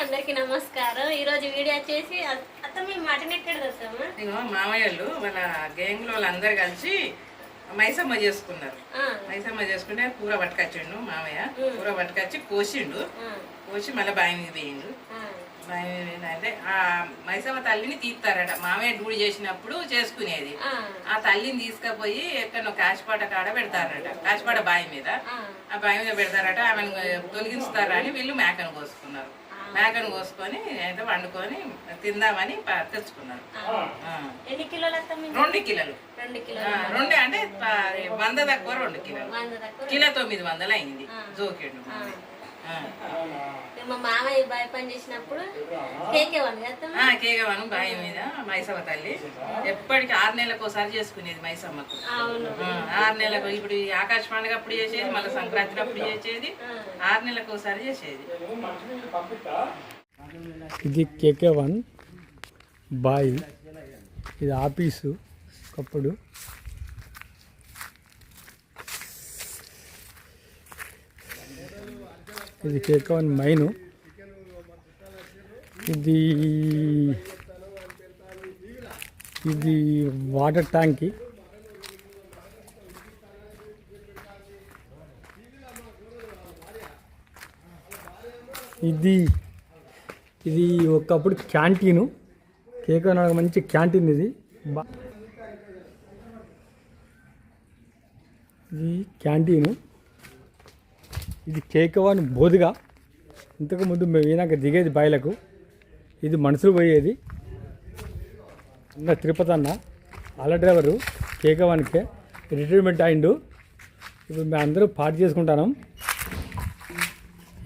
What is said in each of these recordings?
అందరికి నమస్కారం. ఈ రోజు వీడియో వచ్చేసి అత్త మేము మటన్ ఎక్కడ తెస్తాము. ఇగో మామయ్యలు వాళ్ళ గ్యాంగ్ లో వాళ్ళందరూ కలిసి మైసమ్మ చేసుకున్నారు. మైసమ్మ చేసుకుంటే కూర పట్టుకొచ్చిండు మామయ్య. కూర పట్టుకొచ్చి కోసిండు. కోసి మళ్ళీ బావి మీద వేయిండు. బావి మీద అంటే ఆ మైసమ్మ తల్లిని తీస్తారట. మామయ్య డ్యూటీ చేసినప్పుడు చేసుకునేది. ఆ తల్లిని తీసుకుపోయి ఎక్కడో కాశపాట కాడ పెడతారట. కాశపాట బావి మీద ఆ బావి మీద పెడతారట. ఆమెను తొలగిస్తారని వీళ్ళు మేకను కోసుకున్నారు. మేకను కోసుకొని అయితే వండుకొని తిందామని తెచ్చుకున్నారు. 2 కిలోలు 2 కిలోలు 2 అంటే 100 తక్కువ 2 కిలోలు కిలో 900 అయింది జోకేడు. మా మామయ్య బావి పని చేసినప్పుడు కేకేవాను బావి మీద మైసమ్మ తల్లి ఎప్పటికి 6 నెలలకు ఒకసారి చేసుకునేది మైసమ్మకు. 6 నెలలకు ఇప్పుడు ఆకాశ పండుగ అప్పుడు చేసేది, మళ్ళీ సంక్రాంతి అప్పుడు చేసేది, 6 నెలలకు ఒకసారి చేసేది. ఇది కేకే1 బాయి, ఇది ఆఫీసు ఒకప్పుడు. ఇది కేకే1 మైను. ఇది వాటర్ ట్యాంకి. ఇది ఒకప్పుడు క్యాంటీను. కేకే1 మంచి క్యాంటీన్. ఇది క్యాంటీను. ఇది కేకే1 బోధగా. ఇంతకుముందు మేము ఈనాక దిగేది బాయిలకు. ఇది మనుషులు పోయేది. అన్న తిరుపతి అన్న ఆల డ్రైవరు కేకే1కే రిటైర్మెంట్ అయిండు. ఇప్పుడు మేము అందరూ పార్టీ చేసుకుంటాం.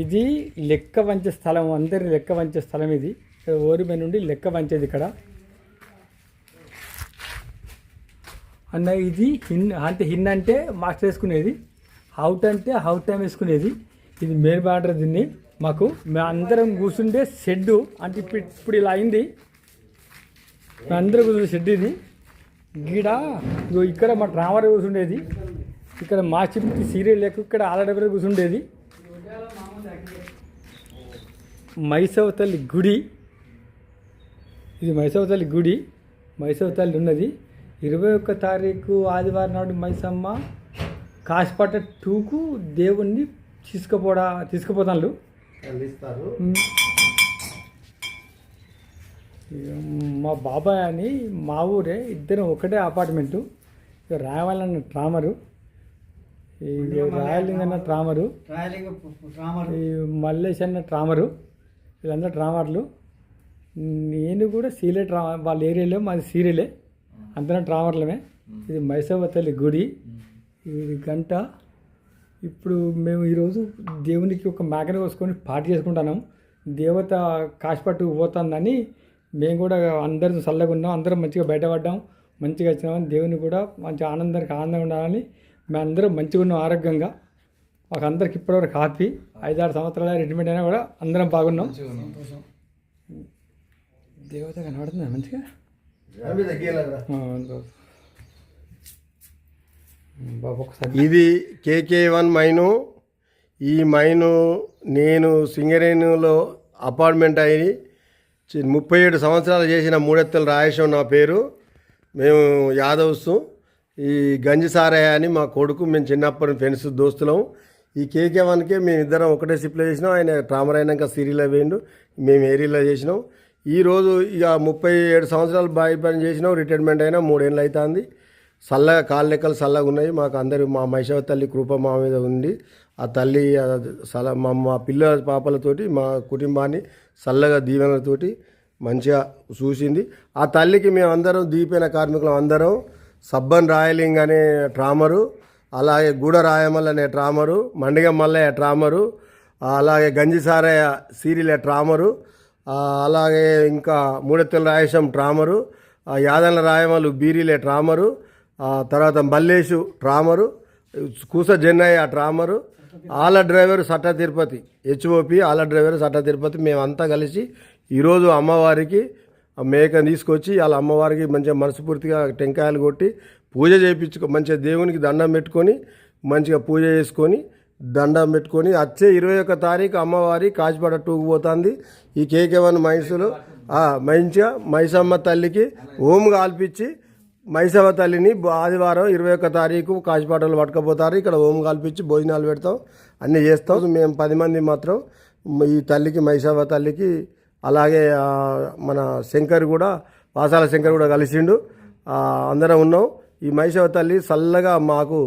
ఇది లెక్క వంచే స్థలం, అందరి లెక్క వంచే స్థలం. ఇది ఇక్కడ ఓరి మీద నుండి లెక్క వంచేది ఇక్కడ అన్న. ఇది హిన్ అంటే మాస్టర్ వేసుకునేది, అవుట్ అంటే అవుట్ టైం వేసుకునేది. ఇది మెయిన్ బార్డర్. దీన్ని మాకు మేము అందరం కూర్చుంటే షెడ్డు అంటే ఇప్పుడు ఇలా అయింది. మేము అందరం కూర్చుంటే షెడ్ ఇది. గీడ ఇక్కడ మా డ్రామర్ కూర్చుండేది. ఇక్కడ మా చిప్కి సీరియల్ లేక ఇక్కడ ఆలడబరి కూర్చుండేది. మైసవ తల్లి గుడి. ఇది మైసవ తల్లి గుడి. మైసవ తల్లి ఉన్నది. 21 తారీఖు ఆదివారం నాడు మైసమ్మ కాశపాట 2కు దేవుణ్ణి తీసుకుపోతాను. మా బాబాయ్ అని మా ఊరే, ఇద్దరం ఒకటే అపార్ట్మెంటు. రాయవాలన్న ట్రామరు, రాయలింగ అన్న ట్రామరు, మల్లేష్ అన్న ట్రామరు. వీళ్ళందరూ ట్రామర్లు. నేను కూడా సీలే వాళ్ళ ఏరియాలో మాది సీరియలే, అందరం ట్రామర్లమే. ఇది మైసమ్మ తల్లి గుడి. ఇది గంట. ఇప్పుడు మేము ఈరోజు దేవునికి ఒక మేకను కోసుకొని పార్టీ చేసుకుంటున్నాం. దేవత కాశపట్టు పోతుందని మేము కూడా అందరం చల్లగా ఉన్నాం. అందరం మంచిగా బయటపడ్డాం, మంచిగా వచ్చినామని దేవుని కూడా మంచి ఆనందంగా ఉండాలని మేము అందరం మంచిగా ఉన్నాం, ఆరోగ్యంగా. మాకు అందరికి ఇప్పటివరకు హ్యాపీ. 5-6 సంవత్సరాల రిటైర్మెంట్ అయినా కూడా అందరం బాగున్నాం. దేవత కనబడుతుందా మంచిగా? ఇది కేకే1 మైను. ఈ మైను నేను సింగరేణిలో అపార్ట్మెంట్ అయ్యి 37 సంవత్సరాలు చేసిన మూడెత్తల రాయేశం నా పేరు. మేము యాదవ్స్. ఈ గంజి సారయ్య అని మా కొడుకు. మేము చిన్నప్పటి ఫ్రెండ్స్, దోస్తులం. ఈ కేకే1కే మేము ఇద్దరం ఒకటే షిప్లో చేసినాం. ఆయన ట్రామర్ అయినాక సిరీలో వేయండు, మేము ఏరియాలో చేసినాం. ఈరోజు ఇక 37 సంవత్సరాలు బావి పని చేసినాం. రిటైర్మెంట్ అయినా 3 ఏళ్ళు అవుతుంది. చల్లగా కాళ్ళ లెక్కలు చల్లగా ఉన్నాయి మాకు. అందరూ మా మైసవ తల్లి కృప మా మీద ఉంది. ఆ తల్లి మా పిల్లల పాపలతోటి మా కుటుంబాన్ని చల్లగా దీవెనలతోటి మంచిగా చూసింది. ఆ తల్లికి మేము అందరం దీపైన కార్మికులం. అందరం సబ్బన్ రాయలింగ్ అనే ట్రామరు, అలాగే గూడ రాయమల్ అనే ట్రామరు, మండిగ మల్లయ్య ట్రామరు, అలాగే గంజిసారయ్య సీరియల్ ట్రామరు, అలాగే ఇంకా మూడెత్తల రాయేశం ట్రామరు, యాదన్ల రాయమలు బీరీలే ట్రామరు, తర్వాత మల్లేషు ట్రామరు, కూస జన్నయ్య ట్రామరు, ఆల డ్రైవర్ సట్ట తిరుపతి, హెచ్ఓపి ఆల డ్రైవర్ సట్ట తిరుపతి. మేమంతా కలిసి ఈరోజు అమ్మవారికి మేకను తీసుకొచ్చి వాళ్ళ అమ్మవారికి మంచిగా మనస్ఫూర్తిగా టెంకాయలు కొట్టి పూజ చేయించుకో, మంచిగా దేవునికి దండం పెట్టుకొని మంచిగా పూజ చేసుకొని దండం పెట్టుకొని వచ్చే 21 తారీఖు అమ్మవారి కాచిపాడ 2కు పోతుంది. ఈ కేకే1 మైన్స్లో మంచిగా మైసమ్మ తల్లికి ఓం కాల్పించి మైసమ్మ తల్లిని ఆదివారం 21 తారీఖు కాచిపాటలో పట్టుకపోతారు. ఇక్కడ ఓం కాల్పించి భోజనాలు పెడతాం, అన్నీ చేస్తాం. మేము 10 మంది మాత్రం ఈ తల్లికి మైసమ్మ తల్లికి, అలాగే మన శంకర్ కూడా, వాసాల శంకర్ కూడా కలిసిండు. అందరం ఉన్నాం. ఈ మైసమ్మ తల్లి చల్లగా మాకు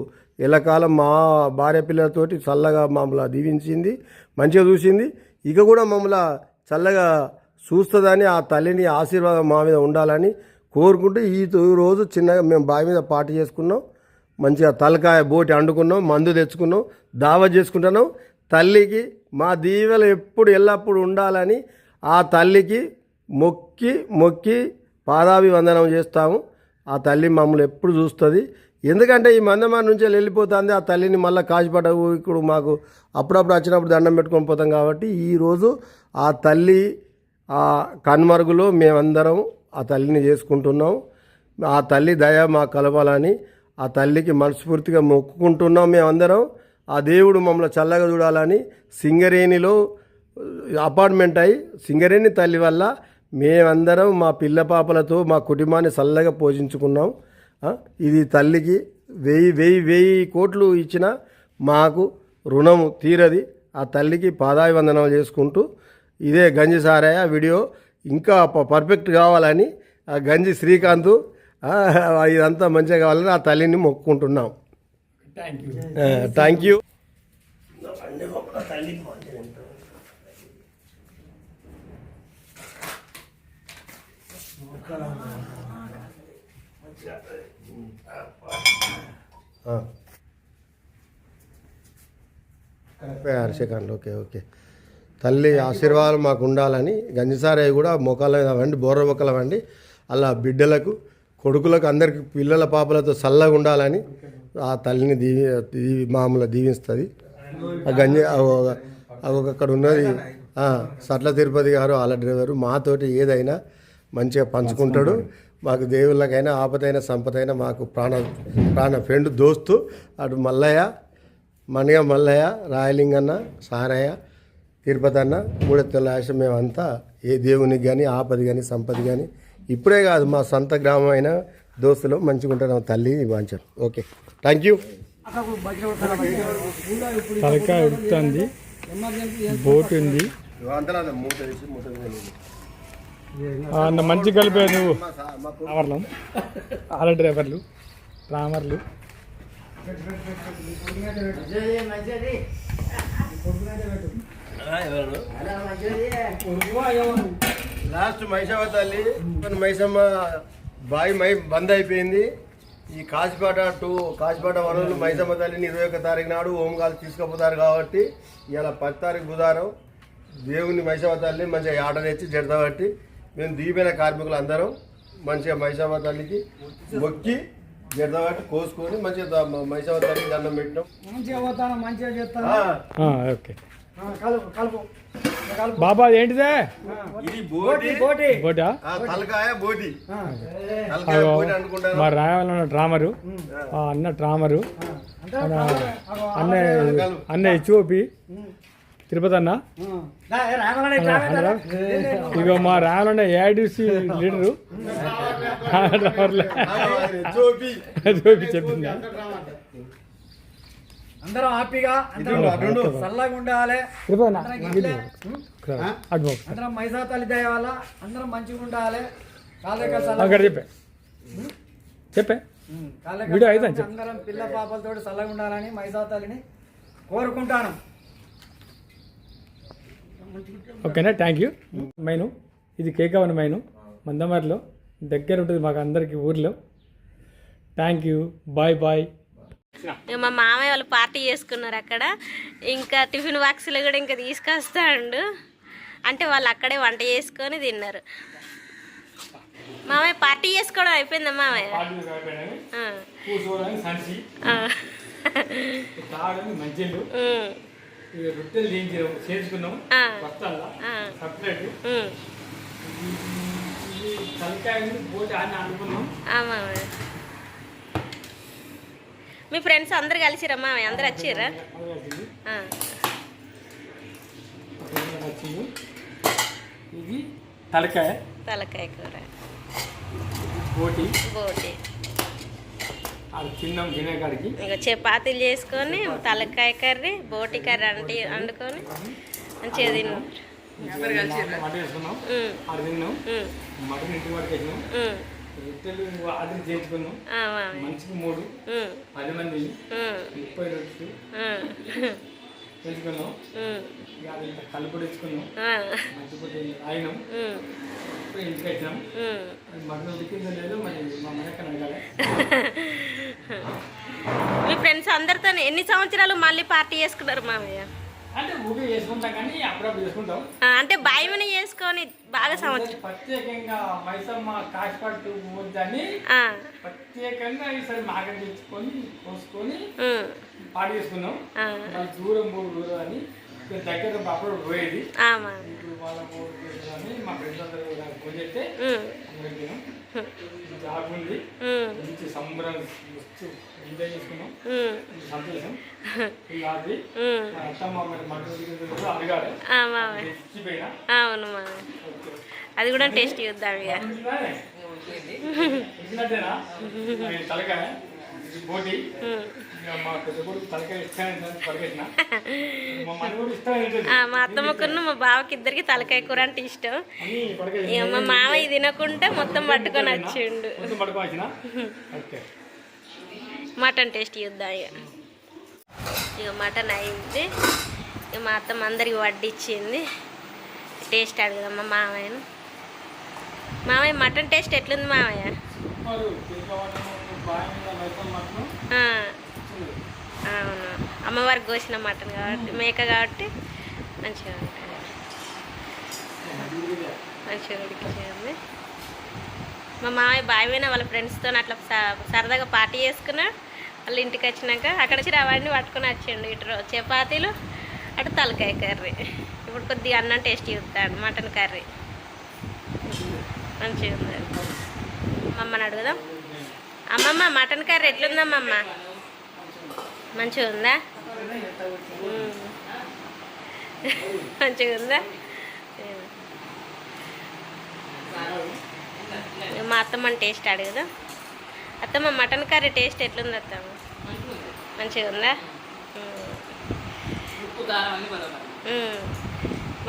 ఎల్లకాలం మా భార్య పిల్లలతోటి చల్లగా మమ్మల్ని దీవించింది, మంచిగా చూసింది. ఇక కూడా మమ్మల్ని చల్లగా చూస్తుందని, ఆ తల్లిని ఆశీర్వాదం మా మీద ఉండాలని కోరుకుంటూ ఈ రోజు చిన్నగా మేము బావి మీద పార్టీ చేసుకున్నాం. మంచిగా తలకాయ బోటి వండుకున్నాం, మందు తెచ్చుకున్నాం, దావా చేసుకుంటున్నాం. తల్లికి మా దీవెలు ఎప్పుడు ఎల్లప్పుడు ఉండాలని ఆ తల్లికి మొక్కి పాదాభివందనం చేస్తాము. ఆ తల్లి మమ్మల్ని ఎప్పుడు చూస్తుంది. ఎందుకంటే ఈ మందమారి నుంచి వెళ్ళిపోతుంది. ఆ తల్లిని మళ్ళీ కాచిపాట ఇప్పుడు మాకు అప్పుడప్పుడు వచ్చినప్పుడు దండం పెట్టుకొని పోతాం. కాబట్టి ఈరోజు ఆ తల్లి ఆ కన్మరుగులో మేమందరం ఆ తల్లిని చేసుకుంటున్నాం. ఆ తల్లి దయ మాకు కలవాలని ఆ తల్లికి మనస్ఫూర్తిగా మొక్కుకుంటున్నాం మేమందరం. ఆ దేవుడు మమ్మల్ని చల్లగా చూడాలని సింగరేణిలో అపార్ట్మెంట్ అయి సింగరేణి తల్లి వల్ల మేమందరం మా పిల్ల పాపలతో మా కుటుంబాన్ని చల్లగా పోషించుకున్నాం. ఇది తల్లికి 1000 కోట్లు ఇచ్చిన మాకు రుణము తీరది. ఆ తల్లికి పాదాభివందనం చేసుకుంటూ ఇదే గంజి సారయ్య వీడియో ఇంకా పర్ఫెక్ట్ కావాలని ఆ గంజి శ్రీకాంత్ ఇదంతా మంచిగా కావాలని ఆ తల్లిని మొక్కుకుంటున్నాం. Thank you. Second okay. తల్లి ఆశీర్వాదాలు మాకు ఉండాలని గంజిసారయ్య కూడా మొక్కలు వండి బోర్ర మొక్కలు వండి అలా బిడ్డలకు కొడుకులకు అందరికి పిల్లల పాపలతో చల్లగా ఉండాలని ఆ తల్లిని మామూలు దీవిస్తుంది. ఆ గంజి అక్కడ ఉన్నది సట్ల తిరుపతి గారు వాళ్ళ డ్రైవరు మాతోటి ఏదైనా మంచిగా పంచుకుంటాడు. మాకు దేవుళ్ళకైనా ఆపదైన సంపదైనా మాకు ప్రాణ ఫ్రెండ్ దోస్తు. అటు మల్లయ్య మల్లయ్య రాయలింగన్న సారయ్య తిరుపతి అన్న మూడెత్తల ఆశ మేమంతా ఏ దేవునికి కానీ ఆపది కానీ సంపద కానీ ఇప్పుడే కాదు మా సొంత గ్రామం అయిన దోస్తులు మంచిగా ఉంటారు. తల్లి వాంచారు. Okay thank you. తలకాయ ఉడుతుంది, బోట్ ఉంది, మంచి కలిపే నువ్వు డ్రైవర్లు వాళ్ళ డ్రైవర్లు ట్రామర్లు లాస్ట్ మైసమ్మ తల్లి మైసమ్మ బావి బంద్ అయిపోయింది. ఈ కాచిపాట వనరులు మైసమ్మ తల్లిని 21 తారీఖు నాడు ఓంగాలు తీసుకుపోతారు. కాబట్టి ఇలా 10 తారీఖు బుధవారం దేవుని మైసమ్మ తల్లి మంచిగా ఆట తెచ్చి జడతబట్టి మేము దీపైన కార్మికులు అందరం మంచిగా మైసమ్మ తల్లికి మొక్కి జడతబట్టి కోసుకొని మంచిగా మైసమ్మ తల్లికి దండం పెట్టినాం. ఓకే బాబా ఏంటిదే బోటా తలకాయ బోటి మా రాయాలన్న ట్రామరు అన్న ట్రామరు అన్న హెచ్ఓపి తిరుపతి అన్న ఇక మా రాయాలన్న ఏఐడిసి లీడరు హెచ్ఓపి చెప్పిందా అందరం హ్యాపీగా చల్లగా ఉండాలి. అందరం మైసా తల్లి దయ వల్ల అందరం మంచిగా ఉండాలి. చెప్పే అందరం పిల్ల పాపలతో చల్లగా ఉండాలని మైసా తల్లిని కోరుకుంటాను. ఓకేనా థ్యాంక్ యూ. మైను ఇది కేకే1 మైను మందమరిలో దగ్గర ఉంటుంది మాకు అందరికి ఊర్లో. Thank you. బాయ్. మా మామయ్య వాళ్ళు పార్టీ చేసుకున్నారు అక్కడ. ఇంకా టిఫిన్ బాక్సులు కూడా ఇంకా తీసుకొస్తాడు. అంటే వాళ్ళు అక్కడే వంట చేసుకొని తిన్నారు. మామయ్య పార్టీ చేసుకోవడం అయిపోయిందా మామయ్య? మీ ఫ్రెండ్స్ అందరు కలిసిరా మామయ్య? అందరు వచ్చిర్రా? ఆ. వచ్చింది. ఇది తలకాయ తలకాయ కూర, బోటి బోటి. అది తిన్నాం తినేకాడికి. ఇక చపాతీలు చేసుకొని తలకాయ కర్రీ, బోటి కర్రీ వండుకొని మంచిగా తిన్నాం. అందరు కలిసి మటన్ వేసుకున్నాం, అది తిన్నాం. మటన్ ఇంటి వాడికి వేసినాం, రొట్టెలు అది చేయించుకున్నాం. మనిషికి 3, 10 మంది 30 రొట్టెలు పెంచుకున్నాం. ఇక అది ఇంత కలుపుడు వేసుకున్నాం, మంచిపొడి అయినాం. ఇప్పుడు ఇంటికి వచ్చినాం. మటన్ ఉడికిందో లేదో మరి మా మనకి అడగాలి. మీ ఫ్రెండ్స్ అందరితో ఎన్ని సంవత్సరాలు మళ్ళీ పార్టీ చేసుకున్నారు మామయ్య? అంటే ఊకే చేసుకుంటాం కానీ అప్పుడప్పుడు చేసుకుంటాం. అంటే బాయిమని చేసుకొని బాగా సంవత్సరం. ప్రత్యేకంగా మైసమ్మ కాశపట్టు వద్దని ప్రత్యేకంగా ఈసారి మాగం తెచ్చుకొని కోసుకొని పాడు చేసుకున్నాం. దూరం దూరం అని దగ్గర అప్పుడు పోయేది. ఇప్పుడు వాళ్ళ అని మా ఫ్రెండ్స్ అందరూ పోజెట్టే జాగుంది, మంచి సంబరం ఎంజాయ్ చేసుకున్నాం. సంతోషం. అది అత్తమ్మ మరి మటన్ అడగాలి. అవును, అది కూడా టేస్ట్ చూద్దాం. ఇక ఇచ్చినట్టేనా తలకాయ బోటి. మా పెద్ద కొడుకు తలకాయ ఇష్టం పలికేసిన, మా మన కూడా ఇష్టం. మా అత్తమ్మకున్న మా బావకి ఇద్దరికి తలకాయ కూర అంటే ఇష్టం. ఇక మా మామయ్య తినకుంటే మొత్తం పట్టుకొని వచ్చిండు. మటన్ టేస్ట్ చూద్దాం. ఇక మటన్ అయింది. ఇక మా అత్తమ్మ అందరికి వడ్డిచ్చింది. టేస్ట్ అడుగుదాం మా మామయ్యను. మామయ్య మటన్ టేస్ట్ ఎట్లుంది మామయ్య? అవును, అమ్మవారికి కోసిన మటన్ కాబట్టి, మేక కాబట్టి మంచిగా ఉంటుంది. మంచిగా ఉడికింది. మా మామయ్య బావిన వాళ్ళ ఫ్రెండ్స్తో అట్లా సరదాగా పార్టీ చేసుకున్నాడు. వాళ్ళ ఇంటికి వచ్చినాక అక్కడ వచ్చి అవన్నీ పట్టుకొని వచ్చిండు. ఇటు చపాతీలు, అటు తలకాయ కర్రీ. ఇప్పుడు కొద్దిగా అన్నం టేస్ట్ చూస్తాడు. మటన్ కర్రీ మంచిగా ఉంది. అమ్మని అడుగుదాం. అమ్మమ్మ మటన్ కర్రీ ఎట్లుందమ్మమ్మ? మంచిగా ఉందా? మంచిగా ఉందా? మా అత్తమ్మని టేస్ట్ అడుగుదాం. అత్తమ్మ మటన్ కర్రీ టేస్ట్ ఎట్లుంది అత్తమ్మ? మంచిగా ఉందా?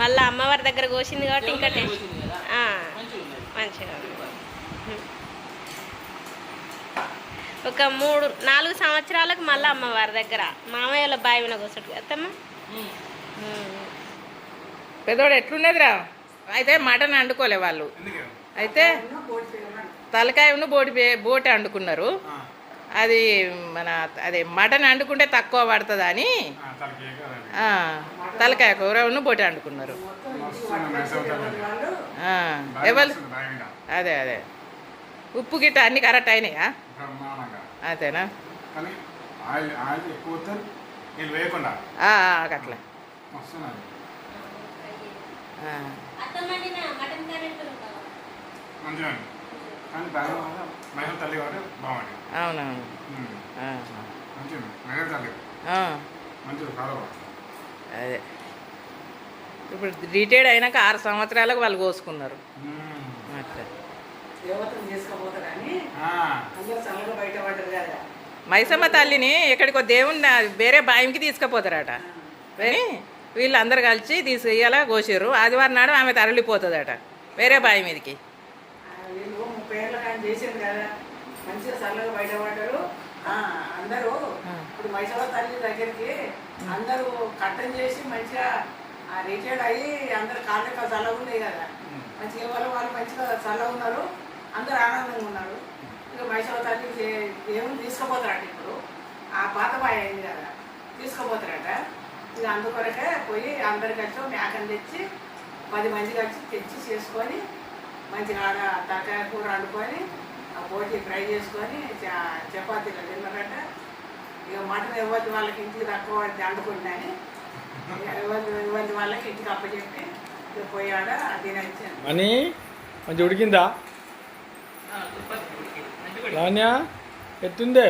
మళ్ళీ అమ్మవారి దగ్గర కోసింది కాబట్టి ఇంకా టేస్ట్ మంచిగా ఉంది. ఒక 3-4 సంవత్సరాలకు మళ్ళీ అమ్మవారి దగ్గర మామయ్య వాళ్ళ బావిన కోసడు అత్తమ్మ. పెద్దోడు ఎట్లున్నదిరా? అయితే మటన్ వండుకోలే వాళ్ళు. అయితే తలకాయను బోటి వండుకున్నారు. అది అదే మటన్ వండుకుంటే తక్కువ పడుతుంది అని తలకాయ కూరను బోటి వండుకున్నారు. ఎవరు? అదే అదే ఉప్పు గిట్ట అన్ని కరెక్ట్ అయినాయా? అంతేనా? అట్లా అవునవును. అదే ఇప్పుడు రిటైర్డ్ అయినాక 6 సంవత్సరాలకు వాళ్ళు కోసుకున్నారు. అట్లా మైసమ్మ తల్లిని ఎక్కడికో దేవుని వేరే బాయంకి తీసుకుపోతారట. వీళ్ళందరూ కలిసి తీసుకెళ్ళా కోసిర్రు. ఆదివారం నాడు ఆమె తరలిపోతుందట వేరే బావి మీదకి. మంచిగా చల్లగా బయటపడ్డారు అందరూ. ఇప్పుడు మైసమ్మ తల్లి దగ్గరికి అందరూ కట్టం చేసి మంచిగా రిటైర్డ్ అయ్యి అందరు కాళ్ళకి చల్లగా ఉన్నాయి కదా. మంచిగా వాళ్ళు మంచిగా చల్లగా ఉన్నారు, అందరూ ఆనందంగా ఉన్నారు. ఇక మైసమ్మ తల్లి దేవుని తీసుకుపోతారట. ఇప్పుడు ఆ పాత బావి అయింది కదా, తీసుకుపోతారట. ఇక అందుకొరకే పోయి అందరు కలిసి మేకను తెచ్చి 10 మంది కలిసి తెచ్చి చేసుకొని మంచిగా ఆడ తలకాయ కూర వండుకొని ఆ బోటి ఫ్రై చేసుకొని చపాతీలు తిన్నారట. ఇక మటన్ ఎవరి వాళ్ళకి ఇంటికి తక్కువ వండుకుంటున్నాని ఎవరి వాళ్ళకి ఇంటికి అప్పచెప్పి ఇక పోయాడ తినచ్చాను. అని మంచి ఉడికిందా లావణ్య? ఎత్తుందే